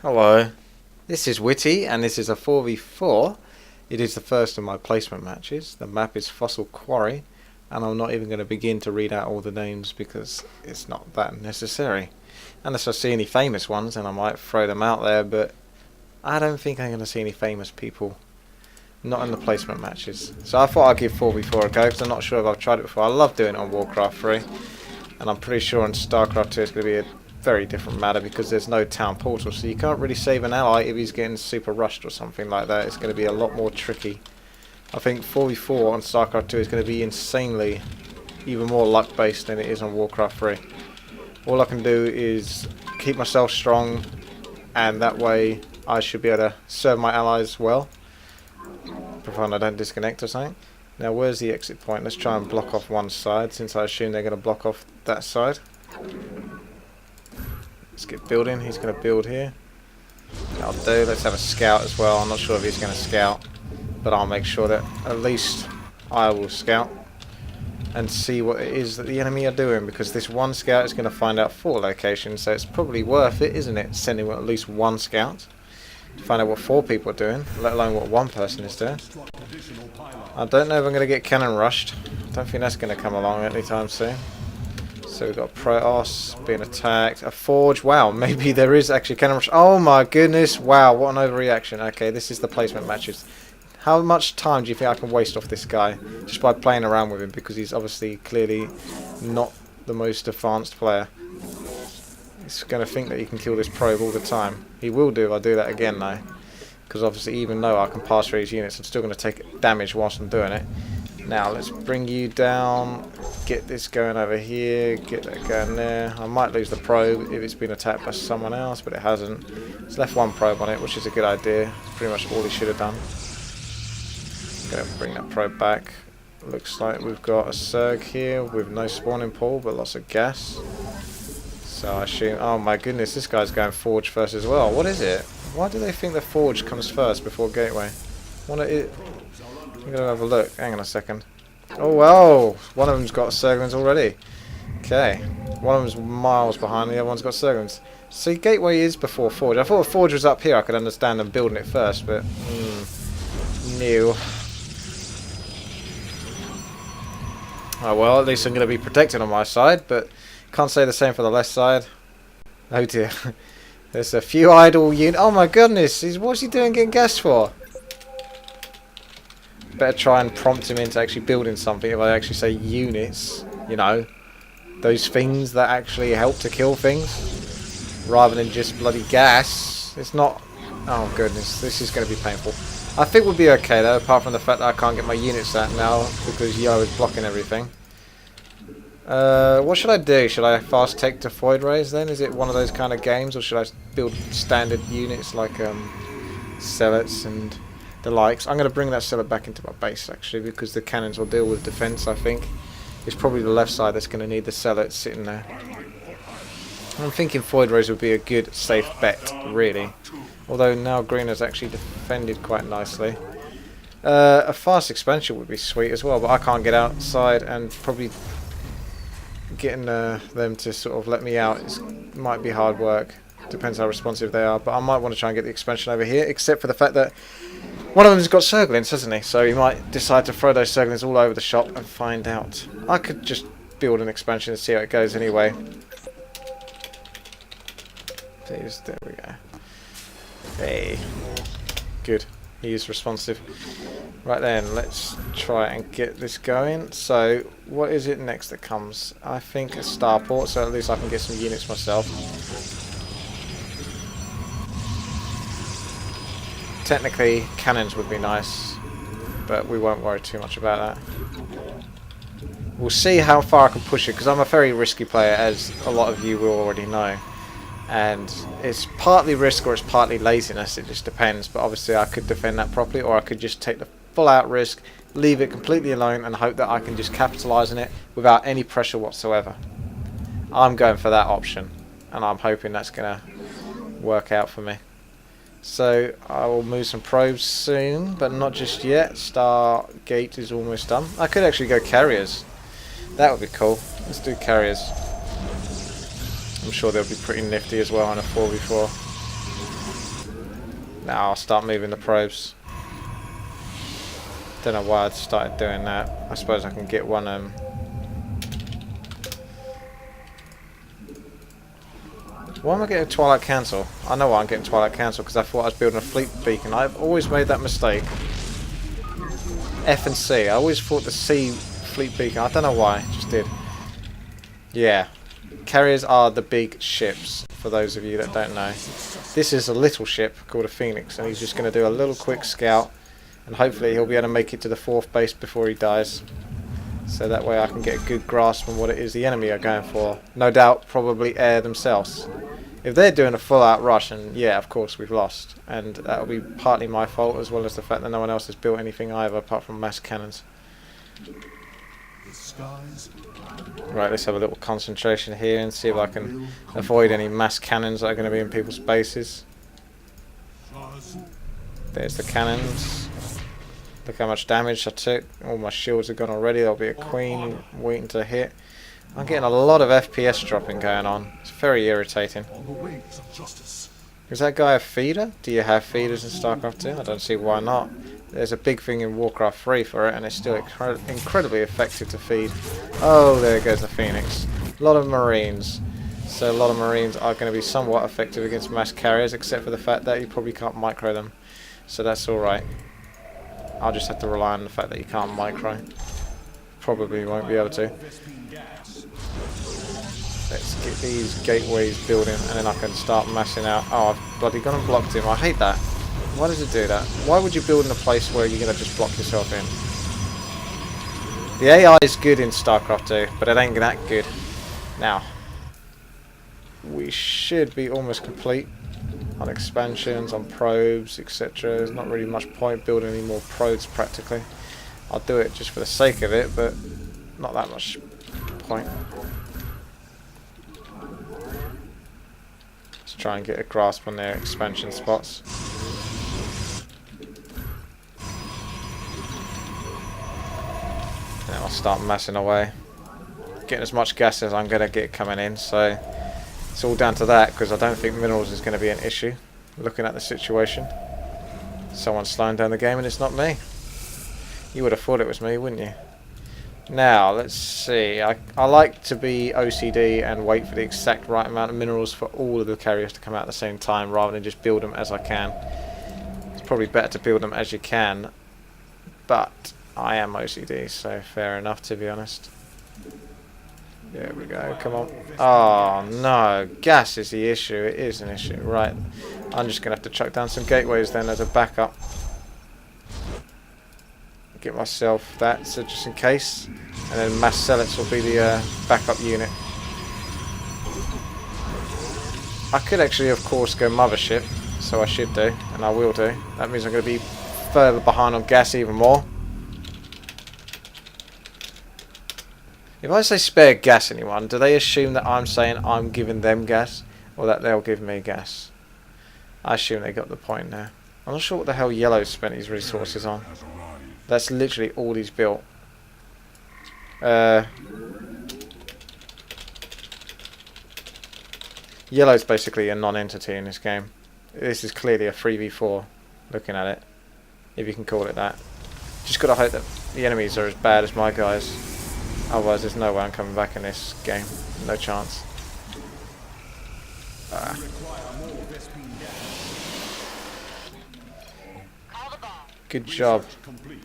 Hello, this is Witty and this is a 4v4. It is the first of my placement matches. The map is Fossil Quarry and I'm not even going to begin to read out all the names because it's not that necessary. Unless I see any famous ones and I might throw them out there, but I don't think I'm going to see any famous people. Not in the placement matches. So I thought I'd give 4v4 a go because I'm not sure if I've tried it before. I love doing it on Warcraft 3 and I'm pretty sure on Starcraft 2 it's going to be a very different matter because there's no town portal, so you can't really save an ally if he's getting super rushed or something like that. It's going to be a lot more tricky. I think 4v4 on StarCraft 2 is going to be insanely even more luck based than it is on Warcraft 3. All I can do is keep myself strong and that way I should be able to serve my allies well, provided I don't disconnect or something. Now where's the exit point? Let's try and block off one side since I assume they're going to block off that side. Let's get building. He's going to build here. That'll do. Let's have a scout as well. I'm not sure if he's going to scout, but I'll make sure that at least I will scout and see what it is that the enemy are doing, because this one scout is going to find out 4 locations, so it's probably worth it, isn't it, sending at least one scout to find out what 4 people are doing, let alone what one person is doing. I don't know if I'm going to get cannon rushed. I don't think that's going to come along anytime soon. So we've got Protoss being attacked, a Forge. Wow, maybe there is actually cannon rush. Oh my goodness, wow, what an overreaction. Okay, this is the placement matches. How much time do you think I can waste off this guy just by playing around with him, because he's obviously clearly not the most advanced player. He's going to think that he can kill this probe all the time. He will do if I do that again though, because obviously even though I can pass through his units, I'm still going to take damage whilst I'm doing it. Now let's bring you down, get this going over here, get that going there. I might lose the probe if it's been attacked by someone else, but it hasn't. It's left one probe on it, which is a good idea. It's pretty much all he should have done. Going to bring that probe back. Looks like we've got a Zerg here with no spawning pool, but lots of gas. So I assume, oh my goodness, this guy's going Forge first as well. What is it? Why do they think the Forge comes first before Gateway? I'm going to have a look. Hang on a second. Oh, wow. One of them's got Zerglings already. Okay. One of them's miles behind. The other one's got Zerglings. See, Gateway is before Forge. I thought Forge was up here. I could understand them building it first, but... no. Oh, well, at least I'm going to be protected on my side, but can't say the same for the left side. Oh, dear. There's a few idle units. Oh, my goodness. What's he doing getting gas for? Better try and prompt him into actually building something if I actually say units, you know, those things that actually help to kill things, rather than just bloody gas. It's not... oh goodness, this is going to be painful. I think we'll be okay though, apart from the fact that I can't get my units out now because Yo is blocking everything. What should I do? Should I fast take to Void Rays then? Is it one of those kind of games, or should I build standard units like Zealots and the likes? I'm going to bring that Zealot back into my base actually, because the cannons will deal with defense. I think it's probably the left side that's going to need the Zealot sitting there. I'm thinking Void Rays would be a good safe bet really, although now green has actually defended quite nicely. A fast expansion would be sweet as well, but I can't get outside, and probably getting them to sort of let me out might be hard work. Depends how responsive they are, but I might want to try and get the expansion over here, except for the fact that one of them's got Zerglings, hasn't he? So he might decide to throw those Zerglings all over the shop and find out. I could just build an expansion and see how it goes anyway. Please, there we go. Hey. Good. He is responsive. Right then, let's try and get this going. So, what is it next that comes? I think a starport, so at least I can get some units myself. Technically, cannons would be nice, but we won't worry too much about that. We'll see how far I can push it, because I'm a very risky player, as a lot of you will already know. And it's partly risk or it's partly laziness, it just depends. But obviously I could defend that properly, or I could just take the full out risk, leave it completely alone and hope that I can just capitalise on it without any pressure whatsoever. I'm going for that option, and I'm hoping that's going to work out for me. So I will move some probes soon, but not just yet. Stargate is almost done. I could actually go carriers. That would be cool. Let's do carriers. I'm sure they'll be pretty nifty as well on a 4v4. Now I'll start moving the probes. Don't know why I started doing that. I suppose I can get one. Why am I getting Twilight Cancel? I know why I'm getting Twilight Cancel, because I thought I was building a fleet beacon. I've always made that mistake. F and C. I always thought the C fleet beacon. I don't know why. Just did. Yeah. Carriers are the big ships, for those of you that don't know. This is a little ship called a Phoenix, and he's just going to do a little quick scout, and hopefully he'll be able to make it to the 4th base before he dies. So that way I can get a good grasp on what it is the enemy are going for. No doubt probably air themselves. If they're doing a full-out rush, and yeah, of course we've lost. And that'll be partly my fault, as well as the fact that no one else has built anything either, apart from mass cannons. Right, let's have a little concentration here and see if I can avoid any mass cannons that are going to be in people's bases. There's the cannons. Look how much damage I took. All my shields are gone already. There'll be a queen waiting to hit. I'm getting a lot of FPS dropping going on. It's very irritating. Is that guy a feeder? Do you have feeders in Starcraft 2? I don't see why not. There's a big thing in Warcraft 3 for it, and it's still incredibly effective to feed. Oh, there goes the Phoenix. A lot of Marines. So a lot of Marines are going to be somewhat effective against mass carriers, except for the fact that you probably can't micro them. So that's alright. I'll just have to rely on the fact that you can't micro. Probably won't be able to. Let's get these gateways building, and then I can start massing out. Oh, I've bloody gone and blocked him. I hate that. Why does it do that? Why would you build in a place where you're going to just block yourself in? The AI is good in StarCraft 2, but it ain't that good. Now, we should be almost complete on expansions, on probes, etc. There's not really much point building any more probes practically. I'll do it just for the sake of it, but not that much point. Let's try and get a grasp on their expansion spots. Then I'll start massing away. Getting as much gas as I'm going to get coming in, so it's all down to that, because I don't think minerals is going to be an issue. Looking at the situation. Someone's slowing down the game and it's not me. You would have thought it was me, wouldn't you? Now, let's see. I like to be OCD and wait for the exact right amount of minerals for all of the carriers to come out at the same time, rather than just build them as I can. It's probably better to build them as you can, but I am OCD, so fair enough, to be honest. There we go, come on. Oh no, gas is the issue. It is an issue, right. I'm just going to have to chuck down some gateways then as a backup. Get myself that, so just in case. And then mass zealots will be the backup unit. I could actually, of course, go mothership, so I should do, and I will do. That means I'm going to be further behind on gas even more. If I say spare gas anyone, do they assume that I'm saying I'm giving them gas, or that they'll give me gas? I assume they got the point now. I'm not sure what the hell Yellow spent his resources on. That's literally all he's built. Yellow's basically a non-entity in this game. This is clearly a 3v4, looking at it, if you can call it that. Just gotta hope that the enemies are as bad as my guys. Otherwise there's no way I'm coming back in this game. No chance. Good job.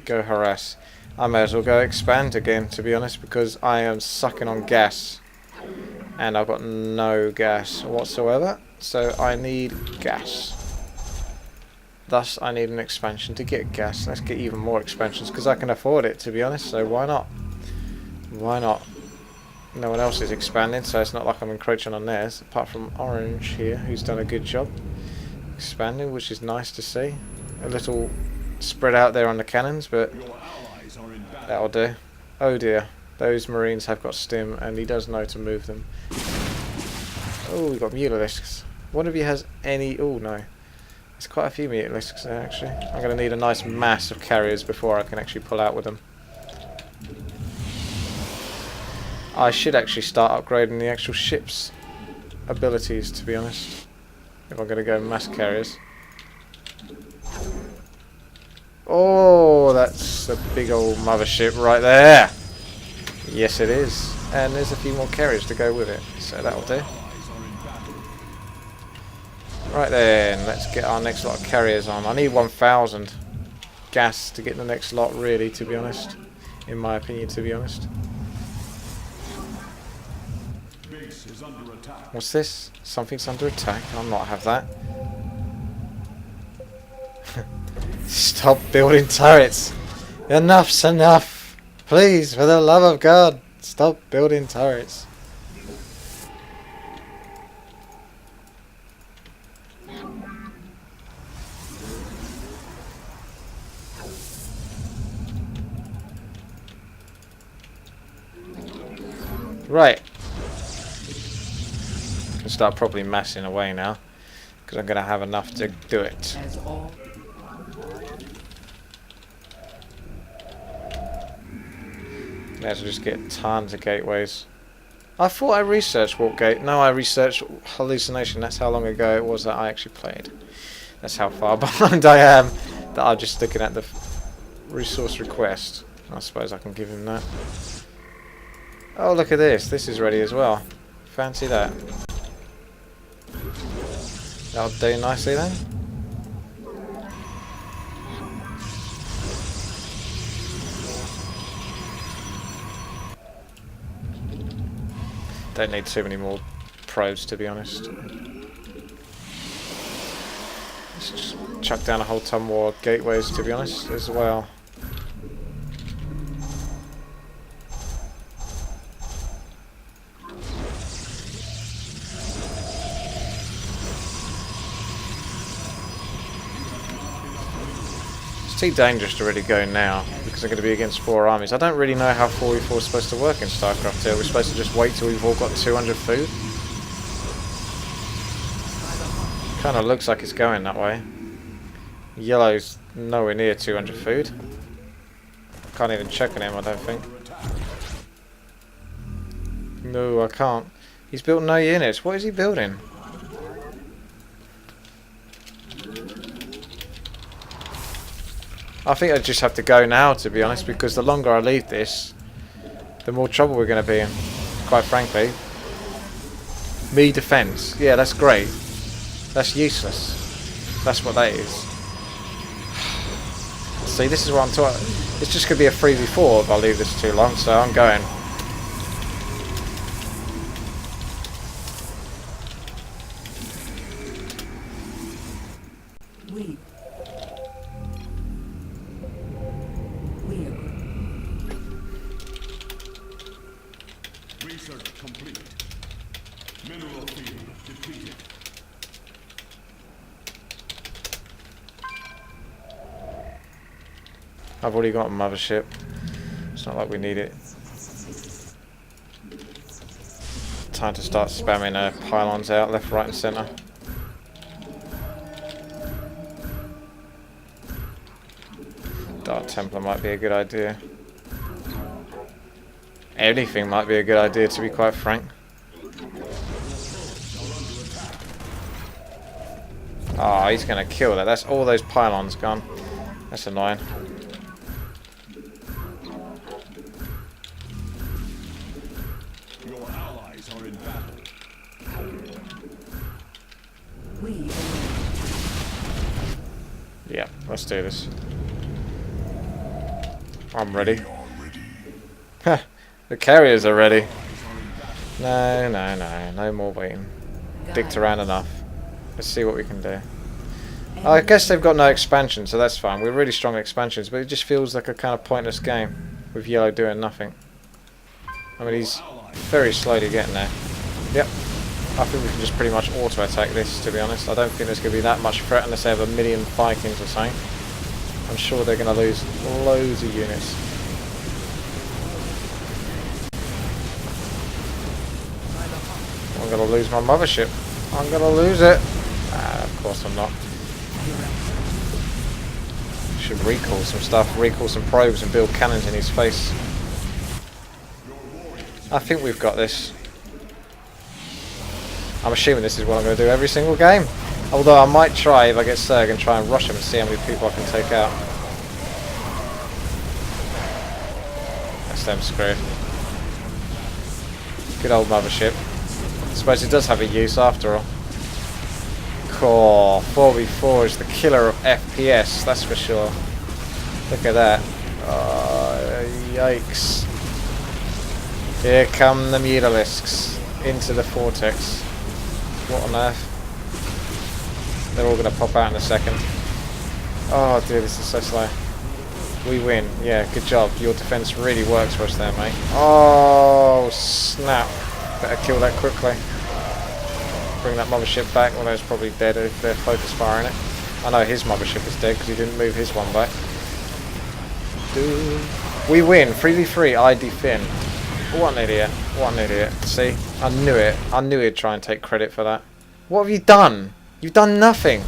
Go harass. I may as well go expand again, to be honest, because I am sucking on gas. And I've got no gas whatsoever. So I need gas. Thus I need an expansion to get gas. Let's get even more expansions, because I can afford it, to be honest, so why not? Why not? No one else is expanding, so it's not like I'm encroaching on theirs, apart from Orange here, who's done a good job expanding, which is nice to see. A little spread out there on the cannons, but that'll do. Oh dear, those Marines have got stim, and he does know to move them. Oh, we've got mutalisks. What if he has any... Oh no, there's quite a few mutalisks there actually. I'm going to need a nice mass of carriers before I can actually pull out with them. I should actually start upgrading the actual ship's abilities, to be honest, if I'm going to go mass carriers. Oh, that's a big old mothership right there. Yes, it is. And there's a few more carriers to go with it, so that'll do. Right then, let's get our next lot of carriers on. I need 1,000 gas to get the next lot, really, to be honest. In my opinion, to be honest. What's this? Something's under attack. I'll not have that. Stop building turrets. Enough's enough. Please, for the love of God, stop building turrets. Right. I can start properly massing away now, because I'm going to have enough to do it. Let's just get tons of gateways. I thought I researched warp gate. No, I researched hallucination. That's how long ago it was that I actually played. That's how far behind I am, that I'm just looking at the resource request. I suppose I can give him that. Oh, look at this. This is ready as well. Fancy that. That'll do nicely then. Don't need too many more probes, to be honest. Let's just chuck down a whole ton more gateways, to be honest, as well. It's too dangerous to really go now, because I'm going to be against 4 armies. I don't really know how 4v4 is supposed to work in Starcraft 2. We're supposed to just wait till we've all got 200 food. Kind of looks like it's going that way. Yellow's nowhere near 200 food. Can't even check on him, I don't think. No, I can't. He's built no units. What is he building? I think I just have to go now, to be honest, because the longer I leave this, the more trouble we're going to be in, quite frankly. Me defense. Yeah, that's great. That's useless. That's what that is. See, this is what I'm talking. It's just going to be a 3v4 if I leave this too long, so I'm going. Research complete. Mineral field depleted. I've already got a mothership. It's not like we need it. Time to start spamming pylons out left, right, and centre. Dark Templar might be a good idea. Anything might be a good idea, to be quite frank. Oh, he's going to kill that. That's all those pylons gone. That's annoying. Your allies are in battle. Yeah, let's do this. I'm ready. Huh. The carriers are ready. No, no, no. No more waiting. Dicked around enough. Let's see what we can do. I guess they've got no expansion, so that's fine. We're really strong at expansions, but it just feels like a kind of pointless game with Yellow doing nothing. I mean, he's very slowly getting there. Yep. I think we can just pretty much auto-attack this, to be honest. I don't think there's going to be that much threat unless they have 1 million Vikings or something. I'm sure they're going to lose loads of units. I'm going to lose my mothership. I'm going to lose it. Ah, of course I'm not. Should recall some stuff, recall some probes and build cannons in his face. I think we've got this. I'm assuming this is what I'm going to do every single game. Although I might try, if I get Serg, and try and rush him and see how many people I can take out. That's them screwed. Good old mothership. I suppose it does have a use after all. Cool. 4v4 is the killer of FPS, that's for sure. Look at that. Oh, yikes. Here come the mutalisks into the vortex. What on earth? They're all going to pop out in a second. Oh dear, this is so slow. We win. Yeah, good job. Your defense really works for us there, mate. Oh, snap. Better kill that quickly. Bring that mothership back. Well, it's probably dead if they're focus firing it. I know his mothership is dead because he didn't move his one back. We win. 3v3, I defend. What an idiot. What an idiot. See? I knew it. I knew he'd try and take credit for that. What have you done? You've done nothing.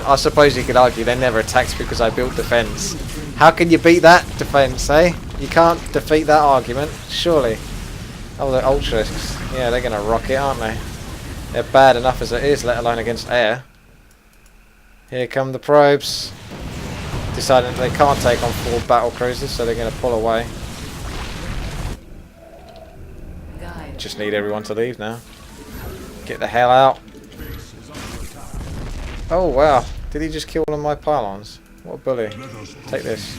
I suppose you could argue they never attacked because I built defense. How can you beat that defense, eh? You can't defeat that argument, surely. Oh, the Ultras. Yeah, they're going to rock it, aren't they? They're bad enough as it is, let alone against air. Here come the probes. Deciding that they can't take on 4 battle cruisers, so they're going to pull away. Just need everyone to leave now. Get the hell out. Oh wow, did he just kill one of my pylons? What a bully. Take this.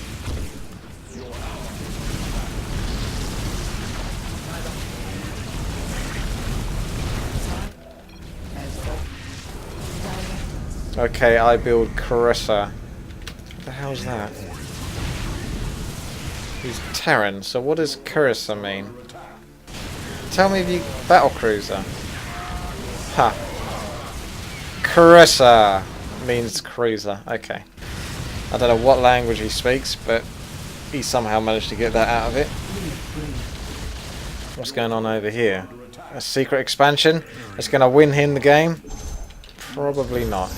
Okay, I build Carissa. What the hell's that? He's Terran, so what does Carissa mean? Tell me if you... Battle cruiser. Ha. Carissa means cruiser. Okay. I don't know what language he speaks, but he somehow managed to get that out of it. What's going on over here? A secret expansion? It's going to win him the game? Probably not.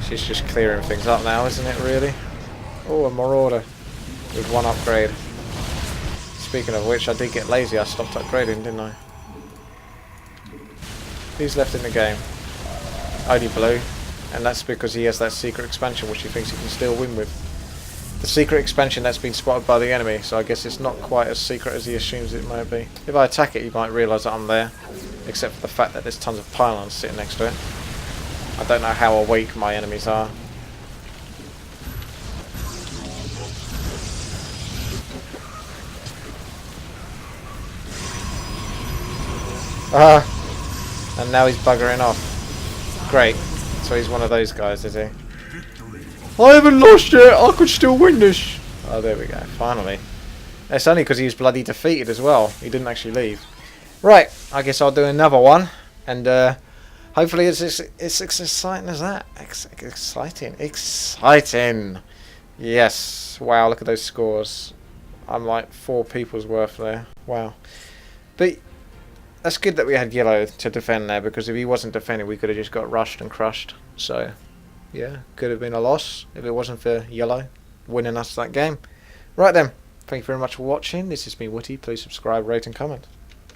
She's just clearing things up now, isn't it, really? Oh, a Marauder with 1 upgrade. Speaking of which, I did get lazy. I stopped upgrading, didn't I? Who's left in the game? Only Blue. And that's because he has that secret expansion which he thinks he can still win with. The secret expansion that's been spotted by the enemy, so I guess it's not quite as secret as he assumes it might be. If I attack it, he might realise that I'm there. Except for the fact that there's tons of pylons sitting next to it. I don't know how awake my enemies are. And now he's buggering off. Great. So he's one of those guys, is he? I haven't lost yet. I could still win this. Oh, there we go. Finally. It's only because he was bloody defeated as well. He didn't actually leave. Right. I guess I'll do another one. And hopefully it's exciting as that. Exciting. Exciting. Yes. Wow, look at those scores. I'm like 4 people's worth there. Wow. But... that's good that we had yellow to defend there, because if he wasn't defending, we could have just got rushed and crushed. So, yeah, could have been a loss if it wasn't for yellow winning us that game. Right then, thank you very much for watching. This has been WTii. Please subscribe, rate and comment.